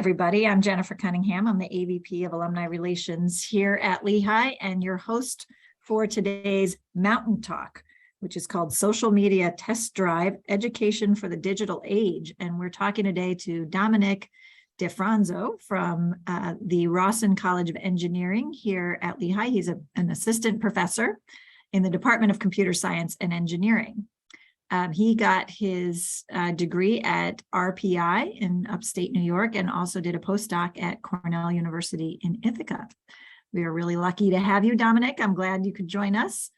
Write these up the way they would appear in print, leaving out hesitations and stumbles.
everybody, I'm Jennifer Cunningham. I'm the AVP of Alumni Relations here at Lehigh and your host for today's Mountain Talk, which is called Social Media Test Drive, Education for the Digital Age. And we're talking today to Dominic DeFranzo from the Rawson College of Engineering here at Lehigh. He's an assistant professor in the Department of Computer Science and Engineering. He got his degree at RPI in upstate New York and also did a postdoc at Cornell University in Ithaca. We are really lucky to have you, Dominic. I'm glad you could join us.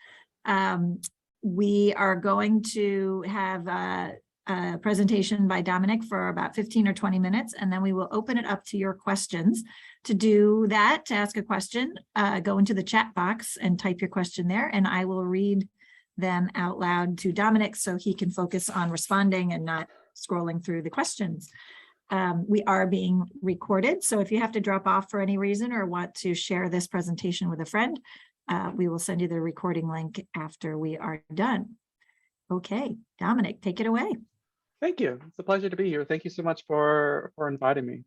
We are going to have a presentation by Dominic for about 15 or 20 minutes, and then we will open it up to your questions. To do that, to ask a question, go into the chat box and type your question there, and I will read them out loud to Dominic so he can focus on responding and not scrolling through the questions. We are being recorded, so if you have to drop off for any reason or want to share this presentation with a friend, we will send you the recording link after we are done. Okay, Dominic, take it away. Thank you. It's a pleasure to be here. Thank you so much for inviting me.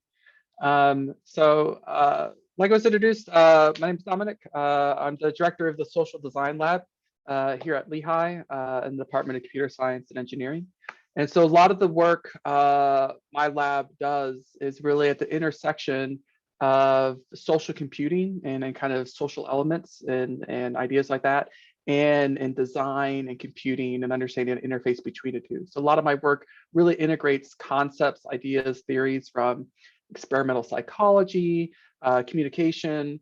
Like I was introduced, my name is Dominic. I'm the director of the Social Design Lab here at Lehigh in the Department of Computer Science and Engineering. And so a lot of the work my lab does is really at the intersection of social computing and kind of social elements and ideas like that, and design and computing and understanding the interface between the two. So a lot of my work really integrates concepts, ideas, theories from experimental psychology, communication,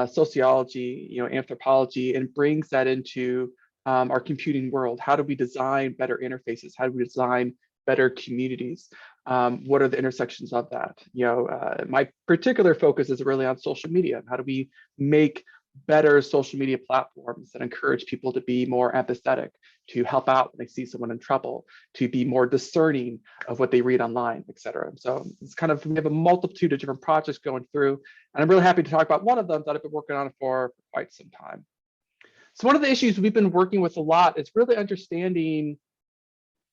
sociology, anthropology, and brings that into our computing world. How do we design better interfaces? How do we design better communities? What are the intersections of that? My particular focus is really on social media. How do we make better social media platforms that encourage people to be more empathetic, to help out when they see someone in trouble, to be more discerning of what they read online, et cetera. So it's kind of, we have a multitude of different projects going through, and I'm really happy to talk about one of them that I've been working on for quite some time. So one of the issues we've been working with a lot is really understanding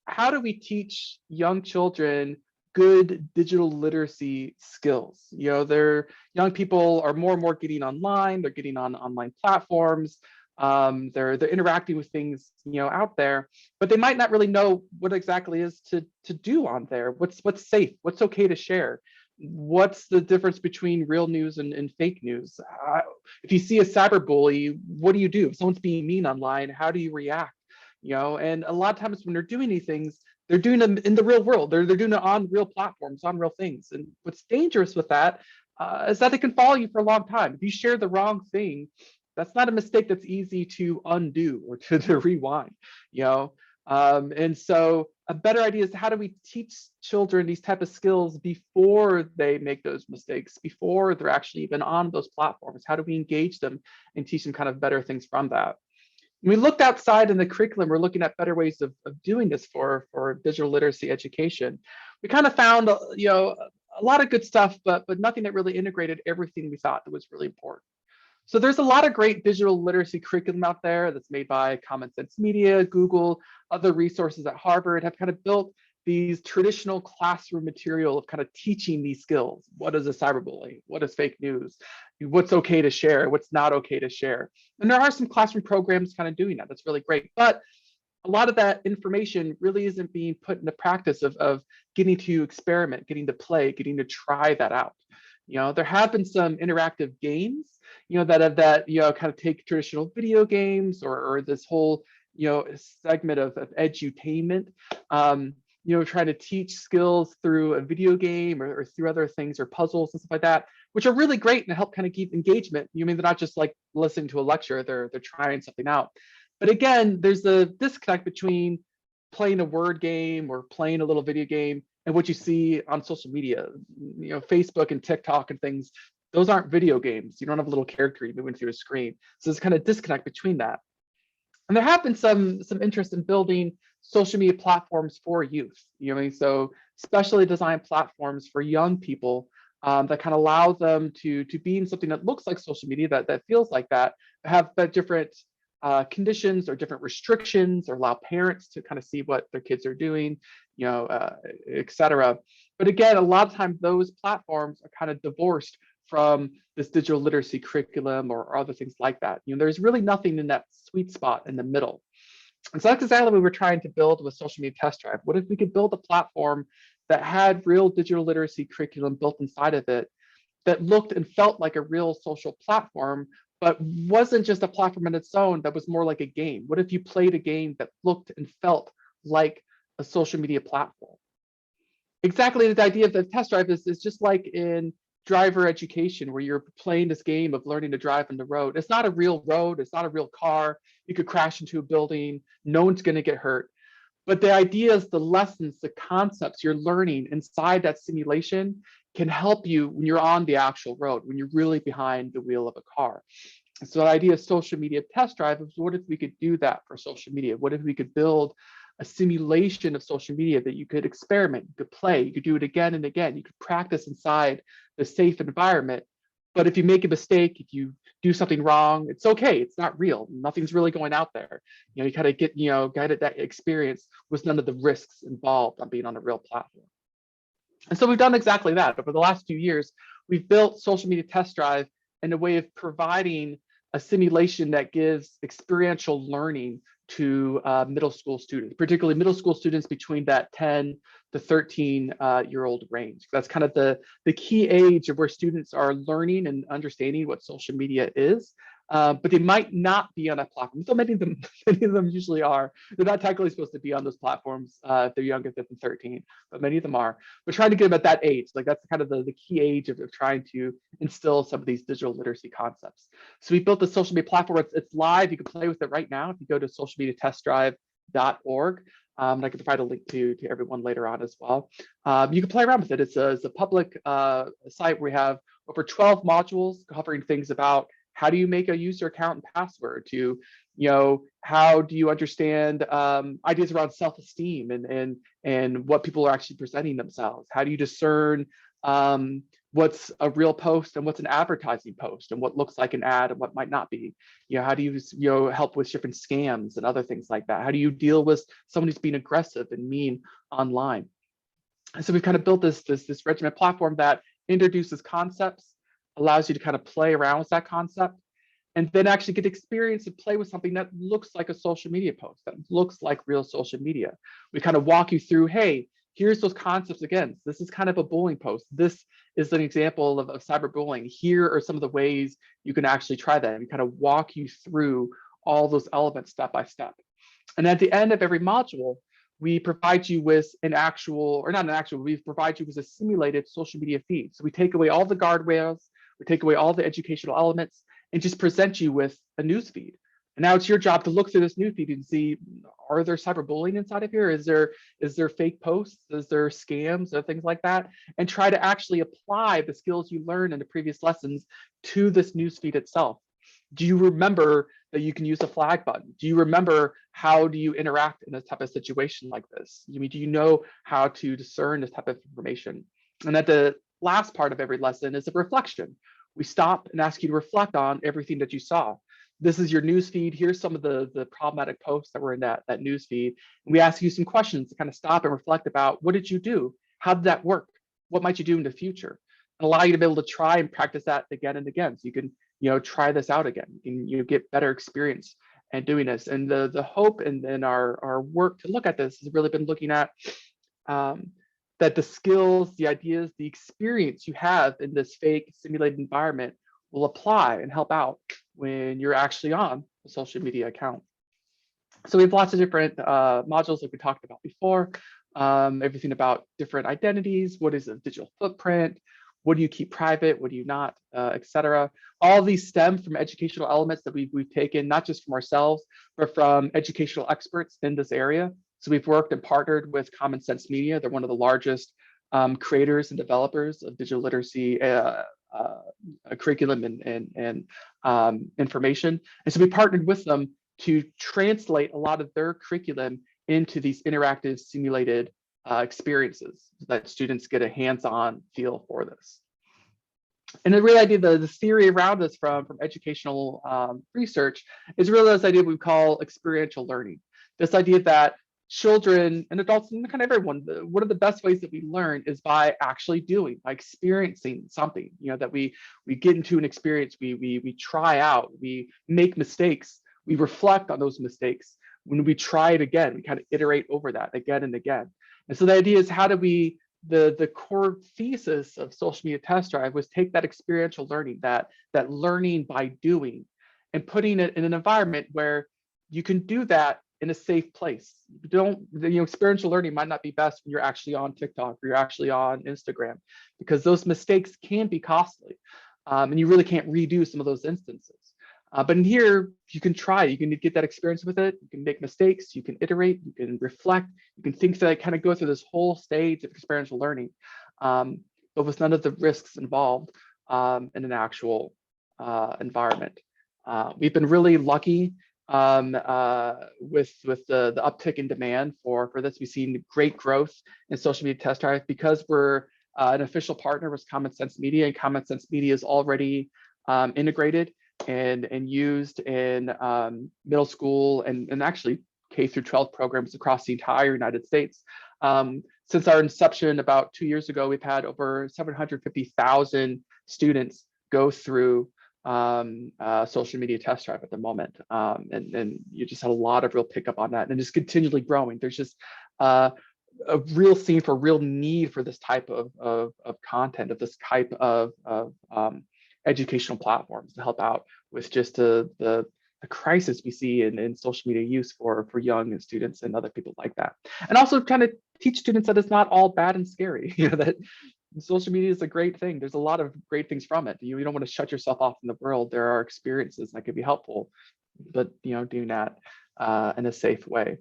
how do we teach young children good digital literacy skills. Young people are more and more getting online. They're getting on online platforms. They're interacting with things out there, but they might not really know what exactly is to do on there. What's safe? What's okay to share? What's the difference between real news and fake news? If you see a cyberbully, what do you do? If someone's being mean online, how do you react? And a lot of times when they're doing these things, they're doing them in the real world. They're doing it on real platforms, on real things. And what's dangerous with that is that it can follow you for a long time. If you share the wrong thing, that's not a mistake that's easy to undo or to rewind, And so a better idea is how do we teach children these type of skills before they make those mistakes, before they're actually even on those platforms? How do we engage them and teach them kind of better things from that? When we looked outside in the curriculum, we're looking at better ways of doing this for digital literacy education. We kind of found, a lot of good stuff, but nothing that really integrated everything we thought that was really important. So there's a lot of great digital literacy curriculum out there that's made by Common Sense Media, Google, other resources at Harvard have kind of built these traditional classroom material of kind of teaching these skills. What is a cyberbully? What is fake news? What's okay to share? What's not okay to share? And there are some classroom programs kind of doing that. That's really great. But a lot of that information really isn't being put into practice of getting to experiment, getting to play, getting to try that out. There have been some interactive games, that kind of take traditional video games or this whole, segment of edutainment, trying to teach skills through a video game or through other things or puzzles and stuff like that, which are really great and help kind of keep engagement. They're not just like listening to a lecture, they're trying something out. But again, there's a disconnect between playing a word game or playing a little video game and what you see on social media, Facebook and TikTok and things. Those aren't video games. You don't have a little character moving through a screen. So there's kind of disconnect between that. And there have been some interest in building social media platforms for youth. So specially designed platforms for young people that kind of allow them to be in something that looks like social media, that feels like that, have different conditions or different restrictions, or allow parents to kind of see what their kids are doing, et cetera. But again, a lot of times those platforms are kind of divorced from this digital literacy curriculum or other things like that. There's really nothing in that sweet spot in the middle. And so that's exactly what we're trying to build with Social Media Test Drive. What if we could build a platform that had real digital literacy curriculum built inside of it, that looked and felt like a real social platform, but wasn't just a platform on its own, that was more like a game? What if you played a game that looked and felt like a social media platform? Exactly, the idea of the test drive is just like in driver education, where you're playing this game of learning to drive on the road. It's not a real road, it's not a real car. You could crash into a building, no one's going to get hurt. But the ideas, the lessons, the concepts you're learning inside that simulation can help you when you're on the actual road, when you're really behind the wheel of a car. So the idea of social media test drive is, what if we could do that for social media? What if we could build a simulation of social media that you could experiment, you could play, you could do it again and again, you could practice inside the safe environment. But if you make a mistake, if you do something wrong, it's okay. It's not real. Nothing's really going out there. You kind of get, guided that experience with none of the risks involved on being on a real platform. And so we've done exactly that. Over the last few years, we've built Social Media Test Drive in a way of providing a simulation that gives experiential learning to middle school students, particularly middle school students between that 10 to 13-year-old range. That's kind of the key age of where students are learning and understanding what social media is. But they might not be on that platform. So many of them usually are. They're not technically supposed to be on those platforms if they're younger than 13, but many of them are. We're trying to get them at that age. Like that's kind of the key age of trying to instill some of these digital literacy concepts. So we built the social media platform. It's live. You can play with it right now if you go to socialmediatestdrive.org. And I can provide a link to everyone later on as well. You can play around with it. It's a public site where we have over 12 modules covering things about how do you make a user account and password, to how do you understand ideas around self-esteem and what people are actually presenting themselves? How do you discern what's a real post and what's an advertising post, and what looks like an ad and what might not be? How do you help with different scams and other things like that? How do you deal with someone who's being aggressive and mean online? And so we've kind of built this regiment platform that introduces concepts, allows you to kind of play around with that concept, and then actually get experience and play with something that looks like a social media post, that looks like real social media. We kind of walk you through, hey, here's those concepts again. This is kind of a bullying post. This is an example of cyberbullying. Here are some of the ways you can actually try that. And we kind of walk you through all those elements step by step. And at the end of every module, we provide you with we provide you with a simulated social media feed. So we take away all the guardrails, we take away all the educational elements, and just present you with a news feed. And now it's your job to look through this news feed and see, are there cyberbullying inside of here? Is there fake posts? Is there scams or things like that? And try to actually apply the skills you learned in the previous lessons to this news feed itself. Do you remember that you can use a flag button? Do you remember how do you interact in a type of situation like this? Do you know how to discern this type of information? And at the last part of every lesson is a reflection. We stop and ask you to reflect on everything that you saw. This is your news feed. Here's some of the problematic posts that were in that news feed. And we ask you some questions to kind of stop and reflect about, what did you do? How did that work? What might you do in the future? And allow you to be able to try and practice that again and again. So you can try this out again, and you get better experience at doing this. And the hope in our work to look at this has really been looking at that the skills, the ideas, the experience you have in this fake simulated environment will apply and help out when you're actually on a social media account. So we have lots of different modules like we talked about before, everything about different identities, what is a digital footprint, what do you keep private, what do you not, etc. All of these stem from educational elements that we've taken, not just from ourselves, but from educational experts in this area. So we've worked and partnered with Common Sense Media. They're one of the largest creators and developers of digital literacy curriculum and information. And so we partnered with them to translate a lot of their curriculum into these interactive simulated experiences so that students get a hands-on feel for this. And the real idea, the theory around this from educational research is really this idea we call experiential learning. This idea that children and adults and kind of everyone, one of the best ways that we learn is by actually doing, by experiencing something, that we get into an experience, we try out, we make mistakes, we reflect on those mistakes. When we try it again, we kind of iterate over that again and again. And so the idea is, how do we, the core thesis of social media test drive was take that experiential learning, that learning by doing, and putting it in an environment where you can do that in a safe place. Experiential learning might not be best when you're actually on TikTok or you're actually on Instagram, because those mistakes can be costly, and you really can't redo some of those instances. But in here, you can try, you can get that experience with it, you can make mistakes, you can iterate, you can reflect, you can think that kind of go through this whole stage of experiential learning, but with none of the risks involved in an actual environment. We've been really lucky with the uptick in demand for this. We've seen great growth in social media test drive because we're an official partner with Common Sense Media, and Common Sense Media is already integrated and used in middle school and actually K through 12 programs across the entire United States. Since our inception about 2 years ago, we've had over 750,000 students go through social media test drive at the moment, and you just had a lot of real pickup on that, and it's continually growing. There's just a real scene for real need for this type of content, of this type of educational platforms to help out with just the crisis we see in social media use for young students and other people like that, and also kind of teach students that it's not all bad and scary. That social media is a great thing. There's a lot of great things from it. You don't want to shut yourself off from the world. There are experiences that could be helpful, but doing that in a safe way.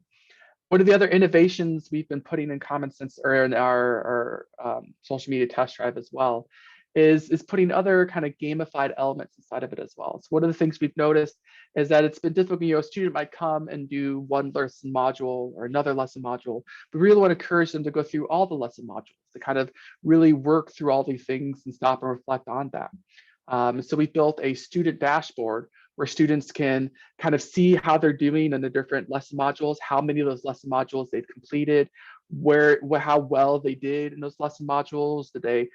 One of the other innovations we've been putting in Common Sense, or in our social media test drive as well, is putting other kind of gamified elements inside of it as well. So one of the things we've noticed is that it's been difficult. A student might come and do one lesson module or another lesson module. We really want to encourage them to go through all the lesson modules, to kind of really work through all these things and stop and reflect on that. So we built a student dashboard where students can kind of see how they're doing in the different lesson modules, how many of those lesson modules they've completed, how well they did in those lesson modules. Did they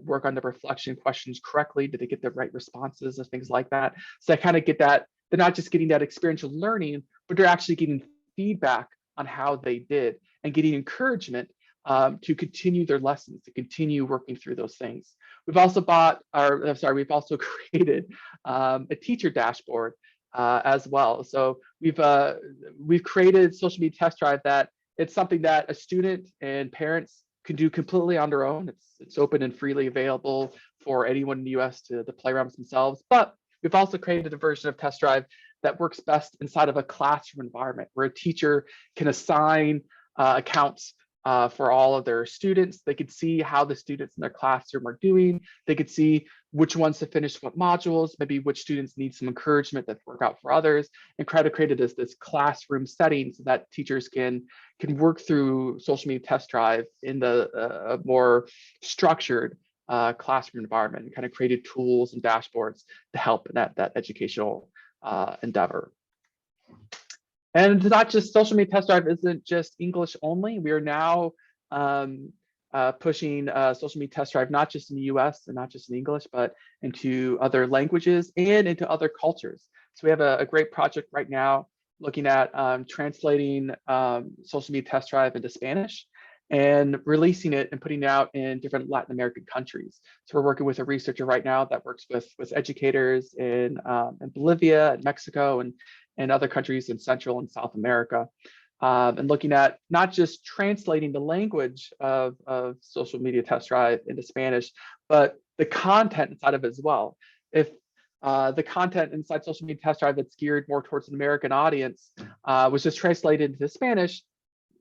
work on the reflection questions correctly? Did they get the right responses and things like that? So I kind of get that they're not just getting that experiential learning, but they're actually getting feedback on how they did and getting encouragement to continue their lessons, to continue working through those things. We've also we've also created a teacher dashboard as well. So we've created social media test drive that it's something that a student and parents can do completely on their own. It's open and freely available for anyone in the US to play around with themselves. But we've also created a version of test drive that works best inside of a classroom environment where a teacher can assign accounts for all of their students. They could see how the students in their classroom are doing. They could see which ones to finish what modules, maybe which students need some encouragement that work out for others, and try to create it as this classroom setting so that teachers can work through social media test drive in the more structured classroom environment, and kind of created tools and dashboards to help in that educational endeavor. And not just social media test drive isn't just English only. We are now pushing social media test drive, not just in the US and not just in English, but into other languages and into other cultures. So we have a great project right now looking at translating social media test drive into Spanish and releasing it and putting it out in different Latin American countries. So we're working with a researcher right now that works with educators in Bolivia and Mexico and other countries in Central and South America, and looking at not just translating the language of social media test drive into Spanish, but the content inside of it as well. If the content inside social media test drive that's geared more towards an American audience was just translated into Spanish,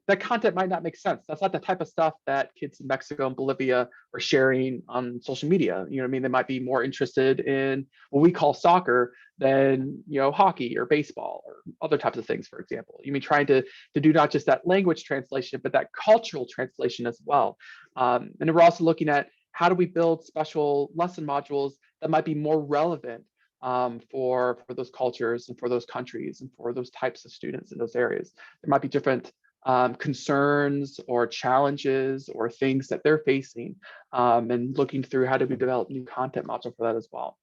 that content might not make sense. That's not the type of stuff that kids in Mexico and Bolivia are sharing on social media. You know what I mean? They might be more interested in what we call soccer than hockey or baseball or other types of things, for example. You mean trying to do not just that language translation, but that cultural translation as well. And we're also looking at how do we build special lesson modules that might be more relevant for those cultures and for those countries and for those types of students in those areas. There might be different concerns or challenges or things that they're facing, and looking through how do we develop new content module for that as well.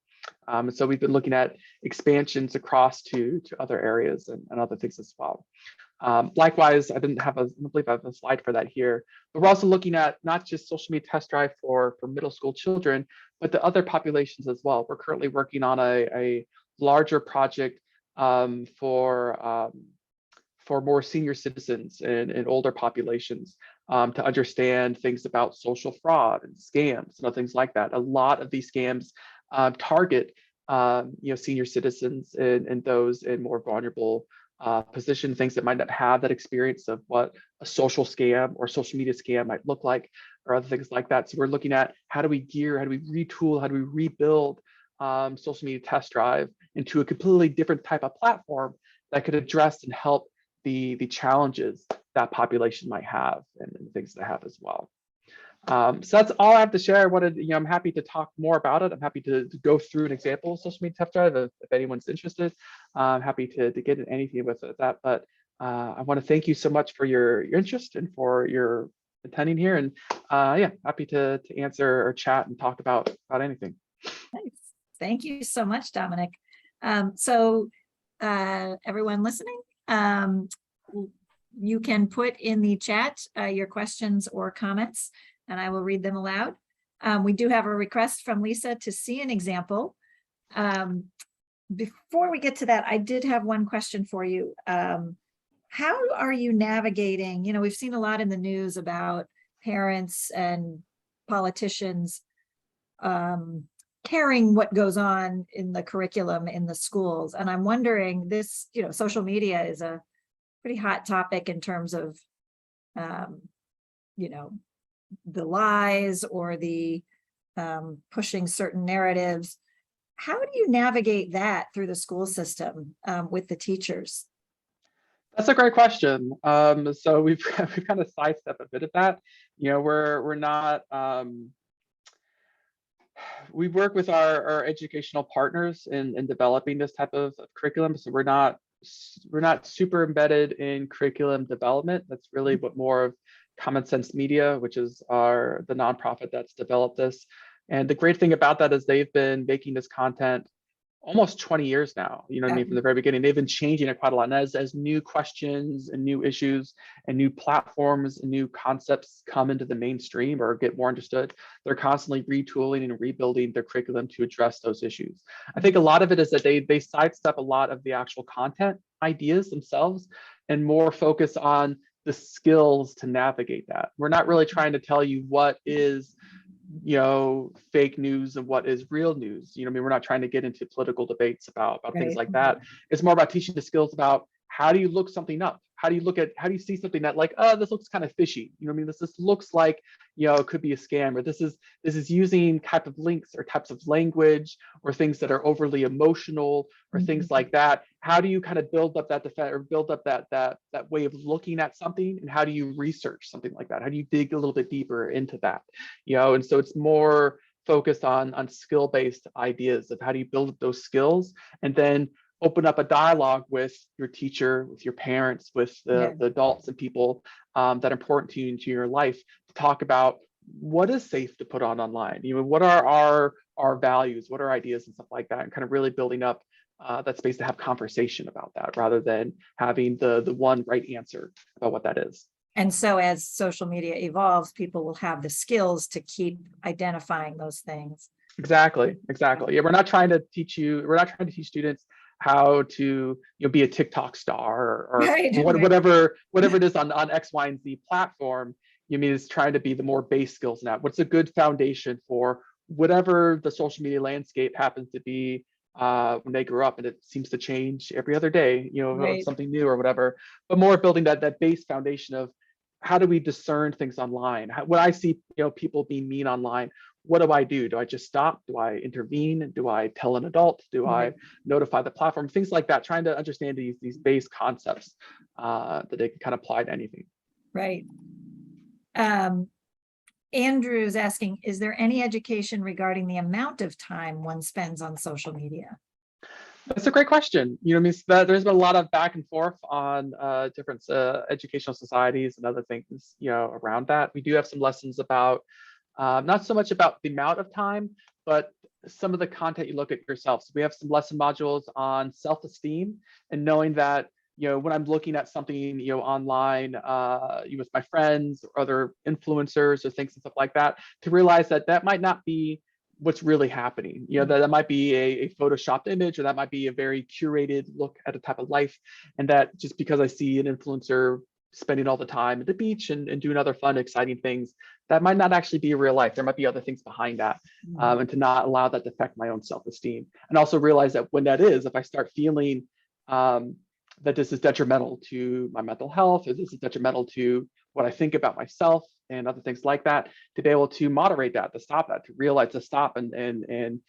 And so we've been looking at expansions across to other areas and other things as well. Likewise, I don't believe I have a slide for that here, but we're also looking at not just social media test drive for middle school children, but the other populations as well. We're currently working on a larger project for more senior citizens and older populations, to understand things about social fraud and scams and other things like that. A lot of these scams target senior citizens and those in more vulnerable position, things that might not have that experience of what a social scam or social media scam might look like, or other things like that. So we're looking at how do we retool, how do we rebuild social media test drive into a completely different type of platform that could address and help the challenges that population might have and things they have as well. So that's all I have to share. I'm happy to talk more about it. I'm happy to go through an example of social media test drive if anyone's interested. I'm happy to get into anything with that. But I want to thank you so much for your interest and for your attending here. And yeah, happy to answer or chat and talk about anything. Nice. Thank you so much, Dominic. Everyone listening, you can put in the chat your questions or comments, and I will read them aloud. We do have a request from Lisa to see an example. Before we get to that, I did have one question for you. How are you navigating, we've seen a lot in the news about parents and politicians caring what goes on in the curriculum in the schools. And I'm wondering, this, social media is a pretty hot topic in terms of, the lies or the pushing certain narratives. How do you navigate that through the school system with the teachers? That's a great question. So we've kind of sidestepped a bit of that. We're not. We work with our educational partners in developing this type of curriculum. So we're not super embedded in curriculum development. That's really what more of Common Sense Media, which is the nonprofit that's developed this. And the great thing about that is they've been making this content almost 20 years now, what I mean, from the very beginning. They've been changing it quite a lot. And as new questions and new issues and new platforms and new concepts come into the mainstream or get more understood, they're constantly retooling and rebuilding their curriculum to address those issues. I think a lot of it is that they sidestep a lot of the actual content ideas themselves and more focus on the skills to navigate that. We're not really trying to tell you what is fake news and what is real news. We're not trying to get into political debates about things like that. It's more about teaching the skills about how do you look something up? How do you see something that like, oh, this looks kind of fishy. This looks like, it could be a scam, or this is using type of links or types of language or things that are overly emotional or things like that. How do you kind of build up that defense or build up that way of looking at something? And how do you research something like that? How do you dig a little bit deeper into that? And so it's more focused on skill-based ideas of how do you build up those skills and then open up a dialogue with your teacher, with your parents, with the adults and people that are important to you into your life to talk about what is safe to put online. What are our values, what are ideas and stuff like that, and kind of really building up that space to have conversation about that rather than having the one right answer about what that is. And so as social media evolves, people will have the skills to keep identifying those things. Exactly. Yeah, we're not trying to teach students how to be a TikTok star or whatever it is on X, Y, and Z platform. It's trying to be the more base skills now. What's a good foundation for whatever the social media landscape happens to be when they grow up, and it seems to change every other day, something new or whatever, but more building that base foundation of how do we discern things online? When I see people being mean online, what do? Do I just stop? Do I intervene? Do I tell an adult? Do I notify the platform? Things like that, trying to understand these base concepts that they can kind of apply to anything. Right. Andrew is asking, is there any education regarding the amount of time one spends on social media? That's a great question. You know, there's been a lot of back and forth on different educational societies and other things, you know, around that. We do have some lessons about not so much about the amount of time, but some of the content you look at yourself. So we have some lesson modules on self-esteem and knowing that, you know, when I'm looking at something, you know, online, with my friends or other influencers or things and stuff like that, to realize that that might not be what's really happening. You know, that might be a photoshopped image, or that might be a very curated look at a type of life. And that just because I see an influencer spending all the time at the beach and doing other fun, exciting things, that might not actually be real life. There might be other things behind that, and to not allow that to affect my own self-esteem. And also realize that when that is, if I start feeling that this is detrimental to my mental health, or this is detrimental to what I think about myself and other things like that, to be able to moderate that, to stop that, to realize, to stop and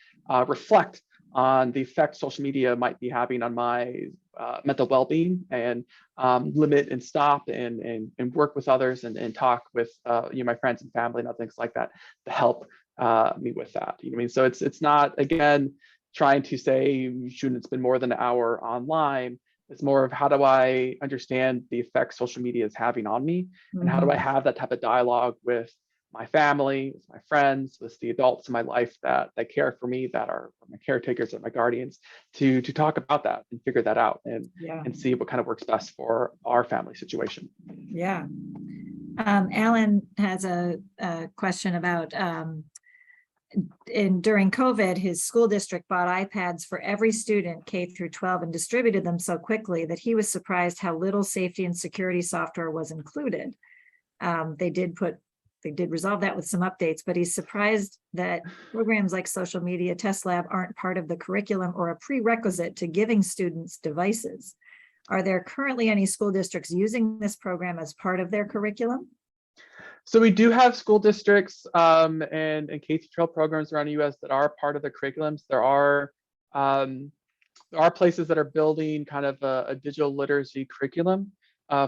reflect on the effect social media might be having on my mental well-being, and limit and stop and work with others and talk with you know, my friends and family and other things like that to help me with that. You know what I mean? So it's not, again, trying to say you shouldn't spend more than an hour online. It's more of how do I understand the effect social media is having on me, and how do I have that type of dialogue with my family, with my friends, with the adults in my life that care for me, that are my caretakers or my guardians, to talk about that and figure that out and see what kind of works best for our family situation. Yeah. Alan has a question about during COVID, his school district bought iPads for every student K through 12 and distributed them so quickly that he was surprised how little safety and security software was included. They did resolve that with some updates, but he's surprised that programs like Social Media Test Lab aren't part of the curriculum or a prerequisite to giving students devices. Are there currently any school districts using this program as part of their curriculum? So we do have school districts and K-12 programs around the US that are part of the curriculums. There are places that are building kind of a digital literacy curriculum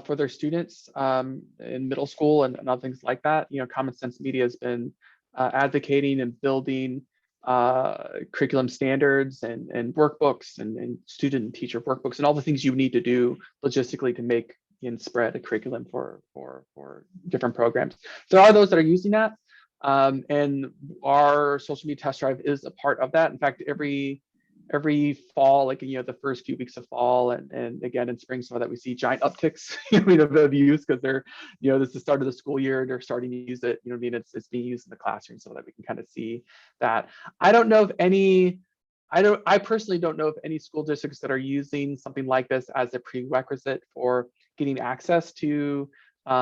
for their students in middle school and other things like that. You know, Common Sense Media has been advocating and building curriculum standards and workbooks and student and teacher workbooks and all the things you need to do logistically to make and spread a curriculum for different programs. There are those that are using that, and our social media test drive is a part of that. In fact, every fall, like, you know, the first few weeks of fall and again in spring, so that we see giant upticks of use, because they're, you know, this is the start of the school year and they're starting to use it. You know what I mean? It's being used in the classroom so that we can kind of see that. I don't know of any. I personally don't know of any school districts that are using something like this as a prerequisite for getting access to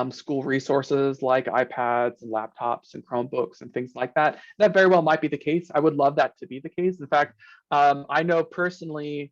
school resources like iPads and laptops and Chromebooks and things like that. That very well might be the case. I would love that to be the case. In fact, I know personally,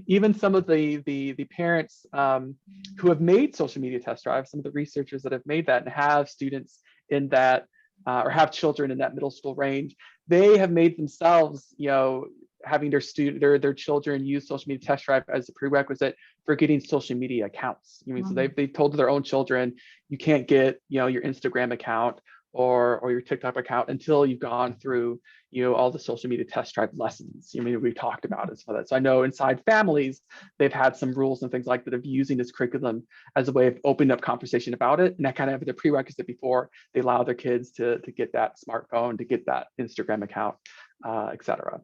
even some of the parents who have made social media test drives, some of the researchers that have made that and have students in that or have children in that middle school range, they have made themselves, you know, having their children use social media test drive as a prerequisite for getting social media accounts. You mean, so they've told their own children, you can't get, you know, your Instagram account or your TikTok account until you've gone through, you know, all the social media test drive lessons. You mean, we've talked about as well. So I know inside families, they've had some rules and things like that of using this curriculum as a way of opening up conversation about it. And that kind of the prerequisite before they allow their kids to get that smartphone, to get that Instagram account, et cetera.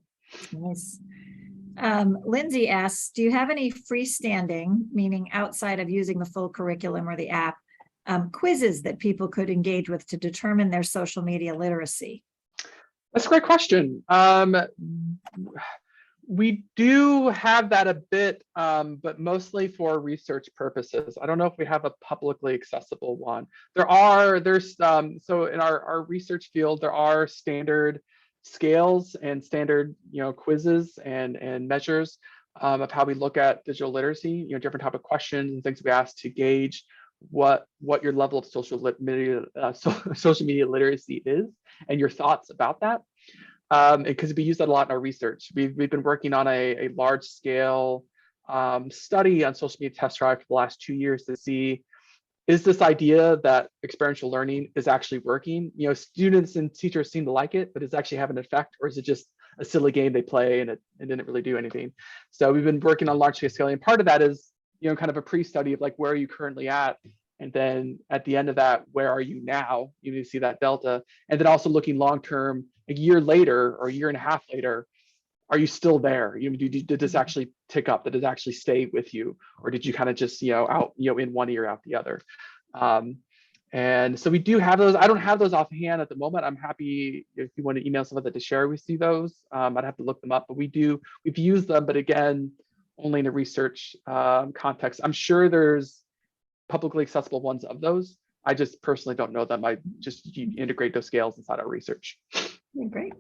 Nice. Lindsay asks, do you have any freestanding, meaning outside of using the full curriculum or the app, quizzes that people could engage with to determine their social media literacy? That's a great question. We do have that a bit, but mostly for research purposes. I don't know if we have a publicly accessible one. So in our research field, there are standard scales and standard, you know, quizzes and measures of how we look at digital literacy, you know, different type of questions and things we ask to gauge what your level of social media literacy is and your thoughts about that. Because we use that a lot in our research. We've been working on a large scale study on social media test drive for the last 2 years to see is this idea that experiential learning is actually working? Students and teachers seem to like it, but does it actually have an effect, or is it just a silly game they play and it didn't really do anything? So we've been working on large scale scaling. And part of that is, kind of a pre-study of like, where are you currently at? And then at the end of that, where are you now? You need to see that delta. And then also looking long-term, a year later or a year and a half later, are you still there? Did this actually tick up? Did it actually stay with you? Or did you kind of just, out, in one ear, out the other? And so we do have those. I don't have those offhand at the moment. I'm happy if you want to email some of that to share with you those. I'd have to look them up, but we've used them, but again, only in a research context. I'm sure there's publicly accessible ones of those. I just personally don't know them. I just integrate those scales inside our research. Yeah, great.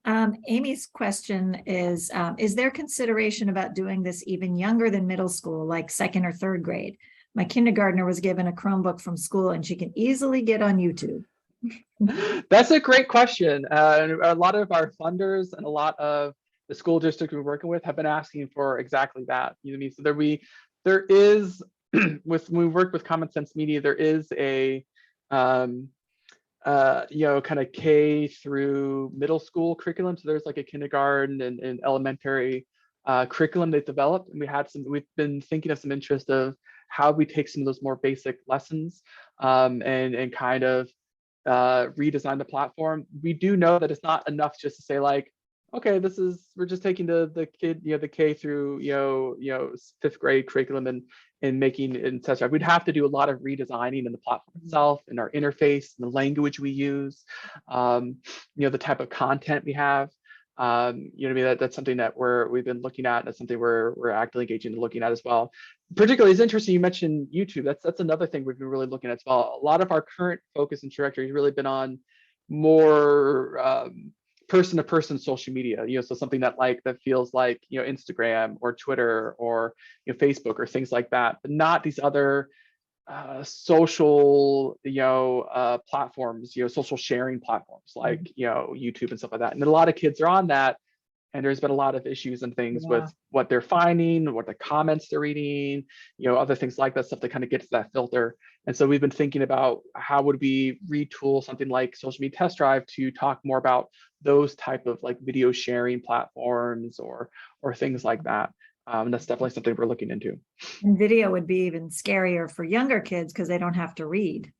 Amy's question is there consideration about doing this even younger than middle school, like second or third grade? My kindergartner was given a Chromebook from school and she can easily get on YouTube. That's a great question. A lot of our funders and a lot of the school districts we're working with have been asking for exactly that. So there is, when we work with Common Sense Media, there is a kind of K through middle school curriculum. So there's like a kindergarten and elementary curriculum they've developed, and we've been thinking of some interest of how we take some of those more basic lessons and kind of redesign the platform. We do know that it's not enough just to say like, okay, we're just taking the kid, the K through, fifth grade curriculum and making it in TestDrive. We'd have to do a lot of redesigning in the platform itself, in our interface, and the language we use, the type of content we have. That's something that we've been looking at. And that's something we're actively engaging and looking at as well. Particularly, it's interesting you mentioned YouTube. That's another thing we've been really looking at as well. A lot of our current focus and trajectory has really been on more person-to-person social media. So something that feels like Instagram or Twitter or Facebook or things like that, but not these other social platforms, social sharing platforms like YouTube and stuff like that. And a lot of kids are on that, and there's been a lot of issues and things with what they're finding, what the comments they're reading, other things like that, stuff that kind of gets that filter. And so we've been thinking about how would we retool something like Social Media Test Drive to talk more about those type of video sharing platforms or things like that. That's definitely something we're looking into. And video would be even scarier for younger kids because they don't have to read.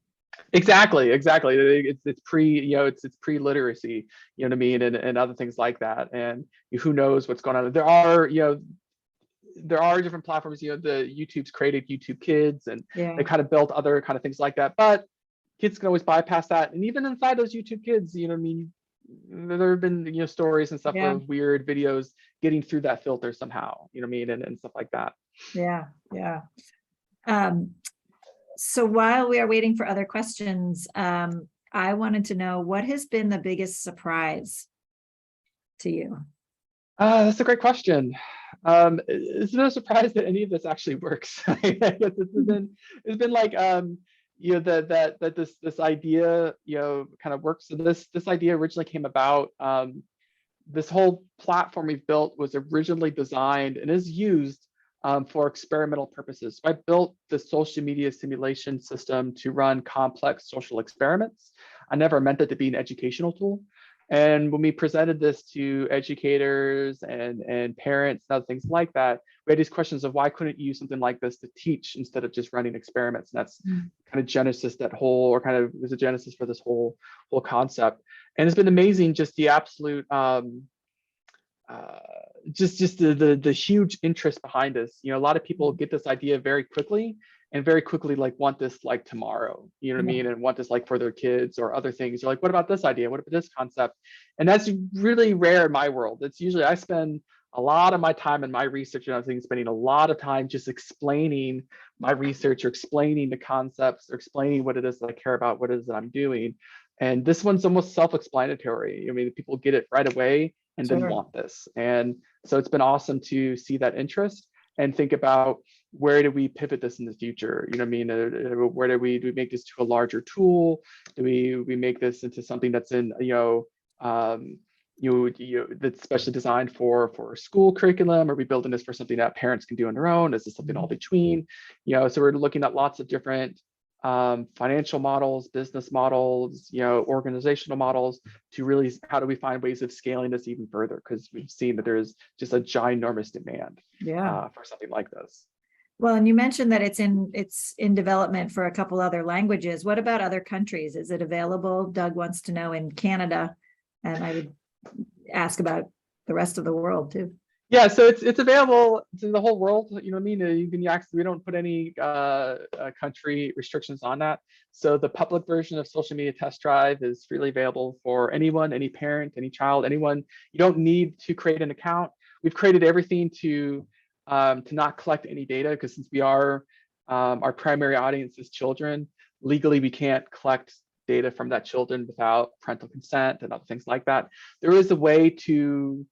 Exactly. It's pre-literacy, you know what I mean, and other things like that. And who knows what's going on. There are different platforms. The YouTube's created YouTube Kids, and they kind of built other kind of things like that. But kids can always bypass that. And even inside those YouTube Kids, you know what I mean, there have been stories and stuff of weird videos getting through that filter somehow, you know what I mean, and stuff like that. So while we are waiting for other questions, I wanted to know, what has been the biggest surprise to you? That's a great question. It's no surprise that any of this actually works. I guess it's been like that this idea kind of works. So this idea originally came about. This whole platform we've built was originally designed and is used for experimental purposes. So I built the social media simulation system to run complex social experiments. I never meant it to be an educational tool. And when we presented this to educators and parents and other things like that, we had these questions of why couldn't you use something like this to teach instead of just running experiments? And that's kind of genesis, was a genesis for this whole concept. And it's been amazing, just the absolute just the huge interest behind this. A lot of people get this idea very quickly and very quickly want this tomorrow, you know what I mean, and want this for their kids or other things. They're like, what about this idea? What about this concept? And that's really rare in my world. It's usually I spend a lot of my time in my research and other things, spending a lot of time just explaining my research or explaining the concepts or explaining what it is that I care about, what it is that I'm doing. And this one's almost self-explanatory. I mean, people get it right away and then want this. And so it's been awesome to see that interest and think about, where do we pivot this in the future? You know what I mean? Where do we make this to a larger tool? Do we make this into something that's in that's specially designed for school curriculum? Are we building this for something that parents can do on their own? Is this something all between? So we're looking at lots of different financial models, business models, organizational models, to really how do we find ways of scaling this even further, because we've seen that there's just a ginormous demand for something like this. Well, and you mentioned that it's in development for a couple other languages. What about other countries? Is it available? Doug wants to know in Canada, and I would ask about the rest of the world too. Yeah, so it's available to the whole world. You know what I mean? You can actually, we don't put any country restrictions on that. So the public version of Social Media Test Drive is freely available for anyone, any parent, any child, anyone. You don't need to create an account. We've created everything to not collect any data, because since we are our primary audience is children, legally we can't collect data from that children without parental consent and other things like that. There is a way to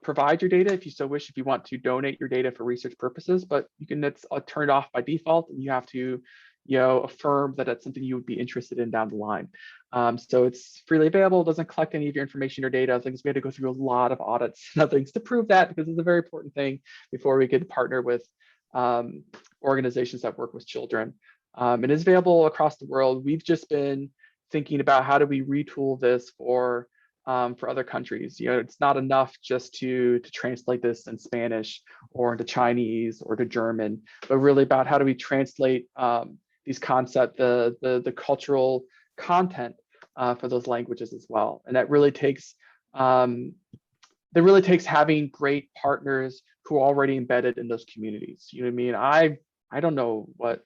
provide your data if you so wish, if you want to donate your data for research purposes, but it's turned off by default, and you have to affirm that it's something you would be interested in down the line. So it's freely available, doesn't collect any of your information or data. Things we had to go through a lot of audits and other things to prove that, because it's a very important thing before we could partner with organizations that work with children. It is available across the world. We've just been thinking about how do we retool this for other countries. It's not enough just to translate this in Spanish or into Chinese or to German, but really about how do we translate these concepts, the cultural content for those languages as well. And that really takes having great partners who are already embedded in those communities. You know what I mean? I don't know what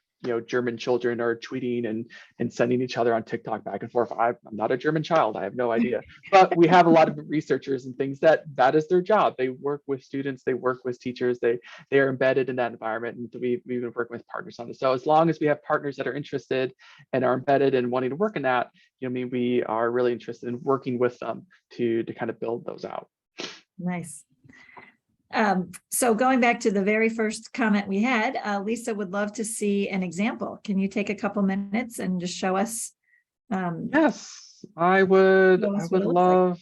German children are tweeting and sending each other on TikTok back and forth. I'm not a German child. I have no idea. But we have a lot of researchers and things that is their job. They work with students. They work with teachers. They are embedded in that environment. And we've been working with partners on this. So as long as we have partners that are interested and are embedded and wanting to work in that, we are really interested in working with them to kind of build those out. Nice. So going back to the very first comment we had, Lisa would love to see an example. Can you take a couple minutes and just show us? Yes, I would. Show us I what would it looks love.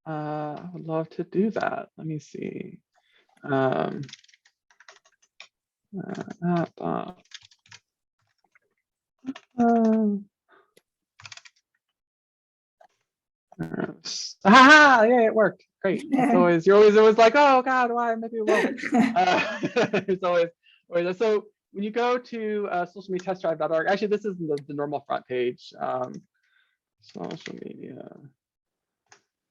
I would love to do that. Let me see. Yeah, it worked. Great. You're always like, oh God, why? Maybe it won't. It's always. So when you go to socialmediatestdrive.org, actually, this is the normal front page. Social media.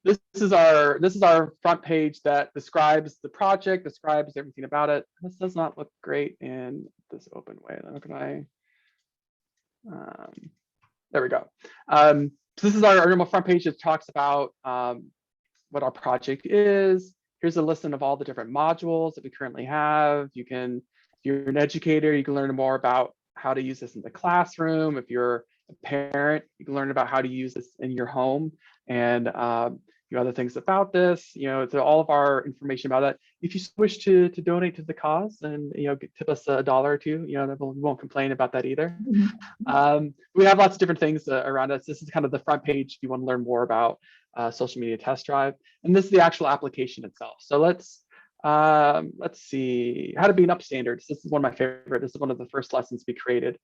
This is our front page that describes the project, describes everything about it. This does not look great in this open way. There we go. So this is our normal front page that talks about what our project is. Here's a list of all the different modules that we currently have. If you're an educator, you can learn more about how to use this in the classroom. If you're a parent, you can learn about how to use this in your home, and other things about this. It's all of our information about that. If you wish to donate to the cause, and tip us $1 or $2, we won't complain about that either. We have lots of different things around us. This is kind of the front page if you want to learn more about Social Media Test Drive, and this is the actual application itself. So let's see how to be an upstander. This is one of my favorite. This is one of the first lessons we created.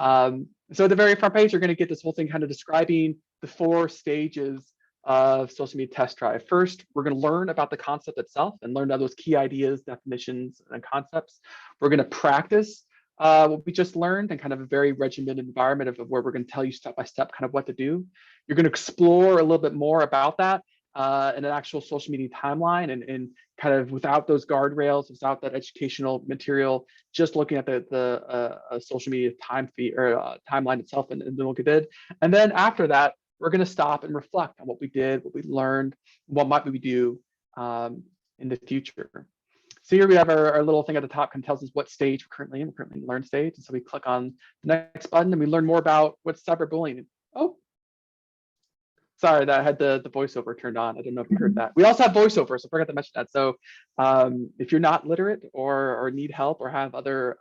So at the very front page, you're going to get this whole thing kind of describing the 4 stages of Social Media Test Drive. First, we're going to learn about the concept itself and learn those key ideas, definitions, and concepts. We're going to practice what we just learned in kind of a very regimented environment of where we're going to tell you step by step kind of what to do. You're going to explore a little bit more about that in an actual social media timeline, and kind of without those guardrails, without that educational material, just looking at the social media time feed or timeline itself and then what we did. And then after that, we're going to stop and reflect on what we did, what we learned, what might we do in the future. So here we have our little thing at the top, kind of tells us what stage we're currently in. We're currently in learn stage. And so we click on the next button and we learn more about what's cyberbullying. Oh, sorry, that I had the voiceover turned on. I don't know if you heard that. We also have voiceover, so I forgot to mention that. So if you're not literate or need help or have other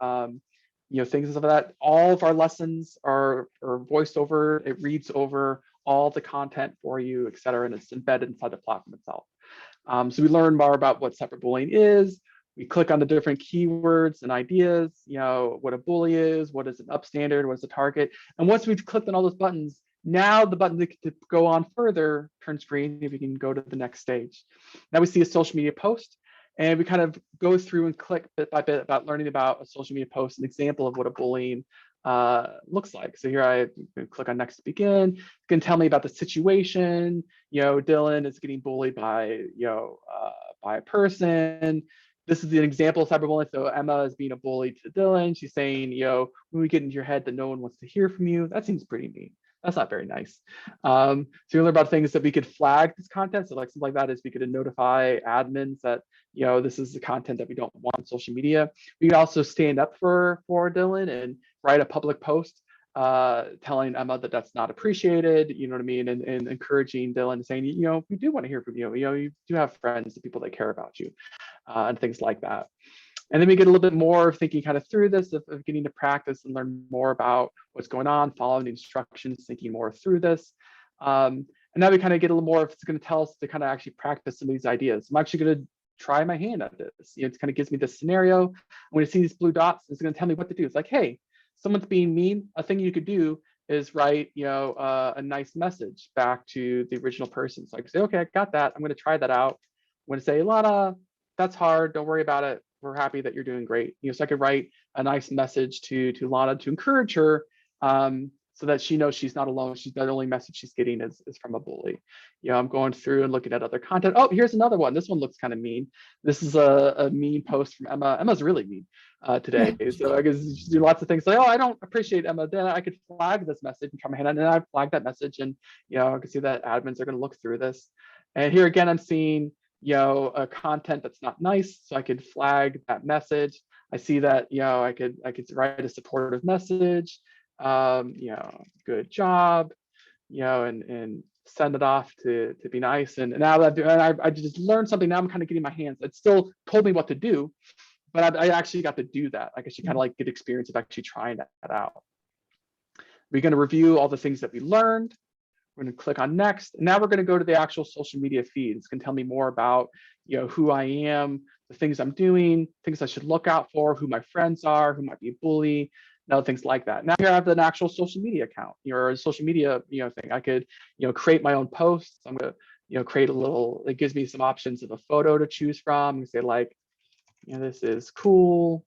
things of that, all of our lessons are voiced over. It reads over all the content for you, et cetera, and it's embedded inside the platform itself. So we learn more about what cyberbullying is, We click on the different keywords and ideas, what a bully is, what is an upstander, what is a target. And once we've clicked on all those buttons, now the button to go on further turns green if we can go to the next stage. Now we see a social media post, and we kind of go through and click bit by bit about learning about a social media post, an example of what a bullying looks like. So here I click on next to begin. It's going to tell me about the situation. Dylan is getting bullied by a person. This is an example of cyberbullying. So Emma is being a bully to Dylan. She's saying, when we get into your head that no one wants to hear from you, that seems pretty mean. That's not very nice. So you learn about things that we could flag this content. So like something like that is we could notify admins that, this is the content that we don't want on social media. We could also stand up for Dylan and write a public post telling Emma that that's not appreciated, you know what I mean? And encouraging Dylan, saying, we do want to hear from you. You do have friends, the people that care about you, and things like that. And then we get a little bit more of thinking kind of through this, of getting to practice and learn more about what's going on, following the instructions, thinking more through this. And now we kind of get a little more, if it's going to tell us to kind of actually practice some of these ideas. I'm actually going to try my hand at this. It kind of gives me this scenario. I'm going to see these blue dots. It's going to tell me what to do. It's like, hey, someone's being mean. A thing you could do is write, a nice message back to the original person. So I can say, okay, I got that. I'm going to try that out. I'm going to say, Lana, that's hard. Don't worry about it. We're happy that you're doing great. So I could write a nice message to Lana to encourage her, so that she knows she's not alone. The only message she's getting is from a bully. I'm going through and looking at other content. Oh, here's another one. This one looks kind of mean. This is a mean post from Emma. Emma's really mean today. So I guess do lots of things like, oh, I don't appreciate Emma. Then I could flag this message and try my hand on it. And I flag that message, and I can see that admins are going to look through this. And here again, I'm seeing a content that's not nice, so I could flag that message. I see that I could write a supportive message, good job, and send it off to be nice. And now that I just learned something, now I'm kind of getting my hands. It still told me what to do, but I actually got to do that. I actually kind of like get experience of actually trying that out. We're going to review all the things that we learned. We're going to click on next. And now we're going to go to the actual social media feed. It's going to tell me more about, who I am, the things I'm doing, things I should look out for, who my friends are, who might be a bully, and other things like that. Now here I have an actual social media account, or a social media, thing. I could, create my own posts. I'm going to, create a little, it gives me some options of a photo to choose from. And say like, this is cool.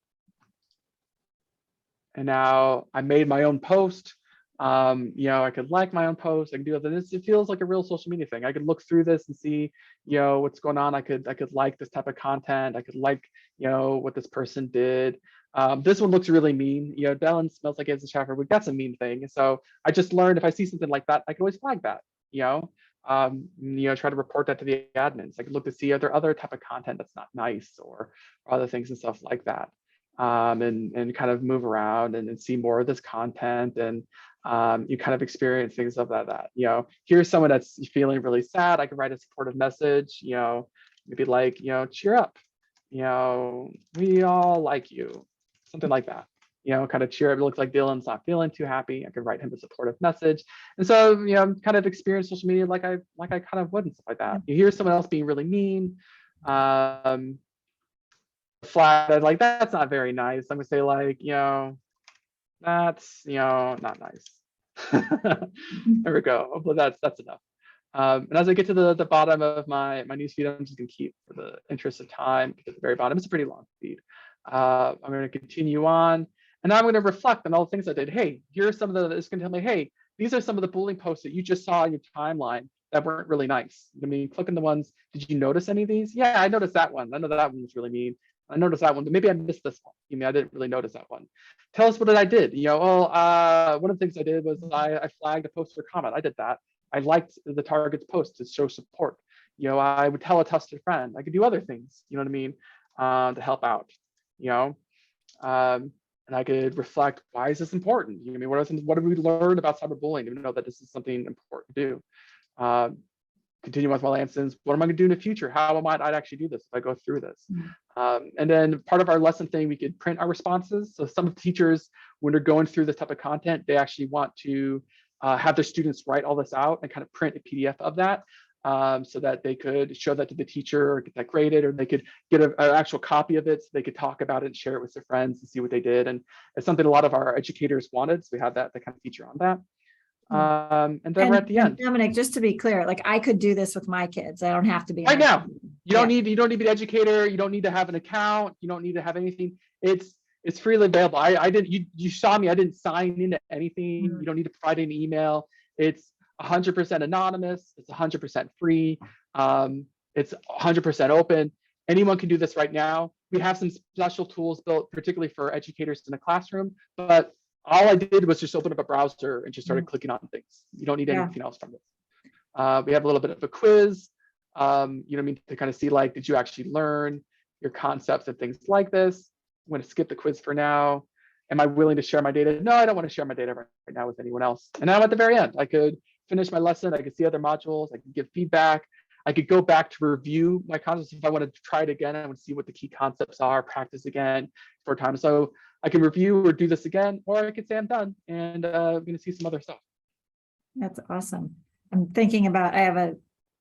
And now I made my own post. I could like my own post. I can do other this. It feels like a real social media thing. I could look through this and see, what's going on. I could like this type of content. I could like, what this person did. This one looks really mean. Dylan smells like it's a chapter. That's a mean thing. So I just learned if I see something like that, I can always flag that. Try to report that to the admins. I could look to see are there other type of content that's not nice, or other things and stuff like that. And kind of move around and see more of this content, and you kind of experience things of that. Here's someone that's feeling really sad. I could write a supportive message, maybe like, cheer up, we all like you, something like that. Kind of cheer up. It looks like Dylan's not feeling too happy. I could write him a supportive message. And so, kind of experience social media like I kind of would, and stuff like that. You hear someone else being really mean, flat, like that's not very nice. I'm gonna say like, that's not nice. There we go. Hopefully that's enough. And as I get to the bottom of my newsfeed, I'm just gonna keep, for the interest of time, at the very bottom. It's a pretty long feed. I'm gonna continue on, and now I'm gonna reflect on all the things I did. Hey, here are some of it's gonna tell me, hey, these are some of the bullying posts that you just saw in your timeline that weren't really nice. I mean, click on the ones. Did you notice any of these? Yeah, I noticed that one. I know that one was really mean. I noticed that one, but maybe I missed this one. I didn't really notice that one. Tell us what I did. One of the things I did was I flagged a post or comment. I did that. I liked the target's post to show support. I would tell a trusted friend. I could do other things, you know what I mean, to help out. And I could reflect, why is this important? What did we learn about cyberbullying to know that this is something important to do? Continue with my lessons. What am I going to do in the future? How might I actually do this if I go through this? And then part of our lesson thing, we could print our responses. So some teachers, when they're going through this type of content, they actually want to have their students write all this out and kind of print a PDF of that. so that they could show that to the teacher or get that graded, or they could get an actual copy of it so they could talk about it and share it with their friends and see what they did. And it's something a lot of our educators wanted. So we have that kind of feature on that. And then we're at the end. Dominic, just to be clear, like I could do this with my kids. I don't have to be Right now. You don't Yeah. need to be an educator. You don't need to have an account. You don't need to have anything. It's freely available. I didn't, you saw me, I didn't sign into anything. Mhm. You don't need to provide an email. It's 100% anonymous. It's 100% free. It's 100% open. Anyone can do this right now. We have some special tools built particularly for educators in the classroom, but all I did was just open up a browser and just started clicking on things. You don't need Yeah. anything else from this. We have a little bit of a quiz, you know what I mean, to kind of see, like, did you actually learn your concepts and things like this? I'm going to skip the quiz for now. Am I willing to share my data? No, I don't want to share my data right now with anyone else. And now I'm at the very end. I could finish my lesson. I could see other modules. I could give feedback. I could go back to review my concepts. If I wanted to try it again, I would see what the key concepts are, practice again for time. So I can review or do this again, or I could say I'm done and I'm going to see some other stuff. That's awesome. I'm thinking about, I have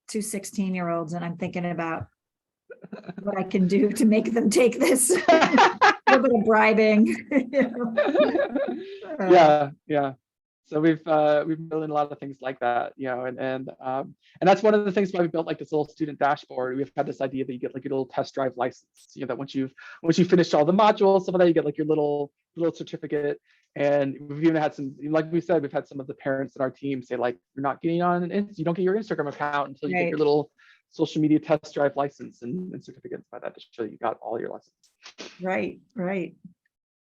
two 16-year-olds and I'm thinking about what I can do to make them take this. A little bit of bribing. Yeah. So we've been building a lot of things like that, you know, and that's one of the things why we built like this little student dashboard. We've had this idea that you get like your little TestDrive license, you know, that once you've finished all the modules, some of that, you get like your little certificate. And we've even had some, like we said, we've had some of the parents in our team say, like, you're not getting on, you don't get your Instagram account until you get your little social media TestDrive license and certificates by that to show that you got all your lessons. Right.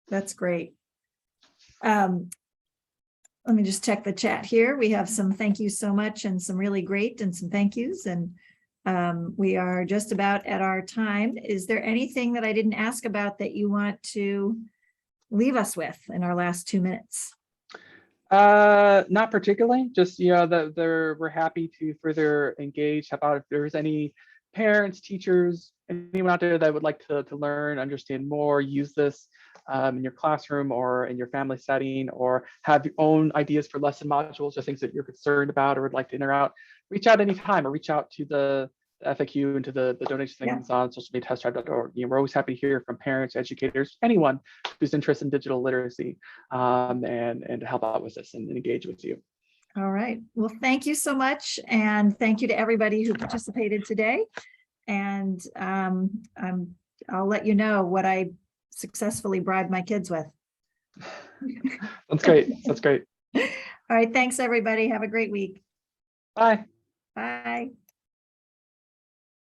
That's great. Let me just check the chat here. We have some thank you so much and some really great and some thank yous. And we are just about at our time. Is there anything that I didn't ask about that you want to leave us with in our last 2 minutes? Not particularly, just, you know, that we're happy to further engage. How about if there's any parents, teachers, anyone out there that would like to learn, understand more, use this in your classroom or in your family setting, or have your own ideas for lesson modules or things that you're concerned about or would like to enter out, reach out anytime or reach out to the FAQ and to the donation things on socialmediatestdrive.org. You know, we're always happy to hear from parents, educators, anyone who's interested in digital literacy, and to help out with this and engage with you. All right. Well, thank you so much. And thank you to everybody who participated today. And I'll let you know what I successfully bribed my kids with. That's great. That's great. All right. Thanks, everybody. Have a great week. Bye. Bye.